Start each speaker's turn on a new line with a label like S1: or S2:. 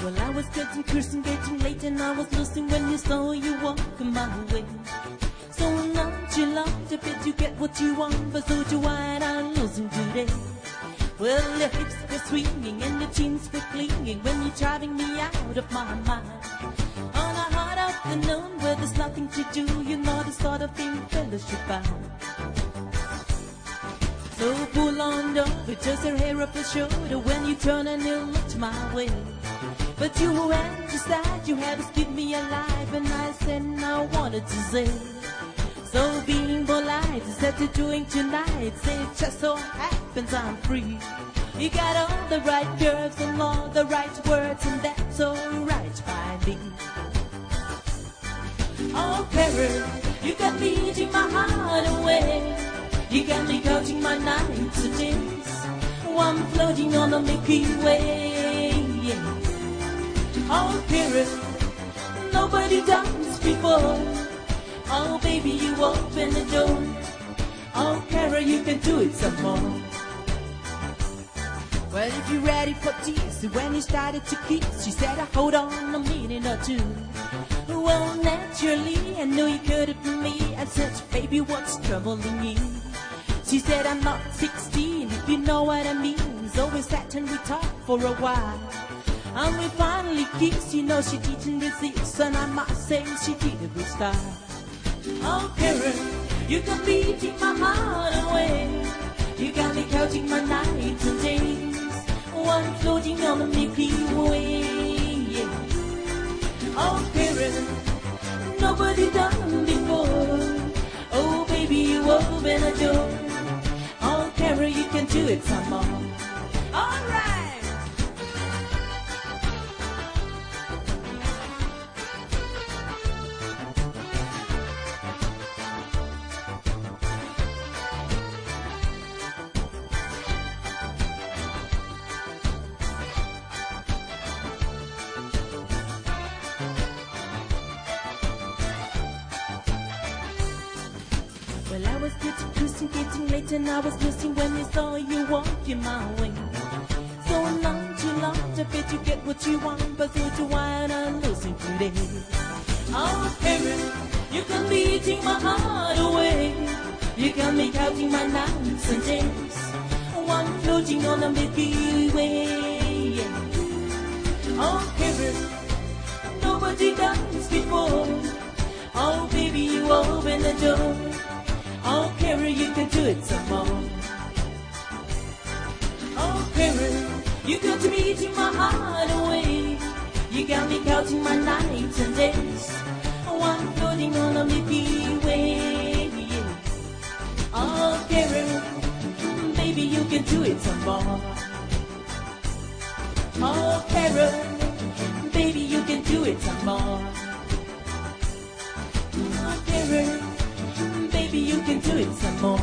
S1: Well, I was getting cursed and getting late, and I was losing when you saw you walking my way. So nonchalant, I bet you get what you want, but so do I, and I'm losing today. Well, your hips were swinging and your chins were clinging when you're driving me out of my mind. On a hot afternoon where there's nothing to do, you know the sort of thing fellas should find. So pull on over, just your hair up your shoulder when you turn and you look my way. But you went aside, you had to give me a life, and I said I wanted to say. So being polite is that you're doing tonight. Say it just so happens I'm free. You got all the right curves and all the right words, and that's alright by me. Oh, Paris, you got me eating my heart away. You got me counting my nights and days. Oh, I'm floating on the Milky Way. Yeah. Oh, Paris, nobody done before. Oh, baby, you open the door. Oh, Cara, you can do it some more. Well, if you're ready for tears, when you started to kiss, she said, hold on a minute or two. Well, naturally, I knew you could have been me. I said, baby, what's troubling you? She said, I'm not 16, if you know what I mean. So we sat and we talked for a while. And we finally kissed, you know she didn't resist, and I must say she did it with style. Oh, Karen, you got me eating my heart away. You got me counting my nights and days. One floating on the Milky Way. Yeah. Oh, Karen, nobody done before. Oh, baby, you open a door. Oh, Karen, you can do it some more. All right. Well, I was getting late, and I was losing when you saw you walking my way. So nonchalant, I bet you get what you want, but so do I, and I'm losing today. Oh, Karen, you got me eating my heart away. You got me counting my nights and days. One floating on the Milky Way. Yeah. Oh, Karen, nobody done before. Oh, baby, you open the door. Oh, Karen, you can do it some more. Oh, Karen, you got me eating my heart away. You got me counting my nights and days. One floating on the Milky Way. Yeah. Oh, Karen, baby, you can do it some more. Oh, Karen, baby, you can do it some more. Oh, Karen, baby, you can do it some more.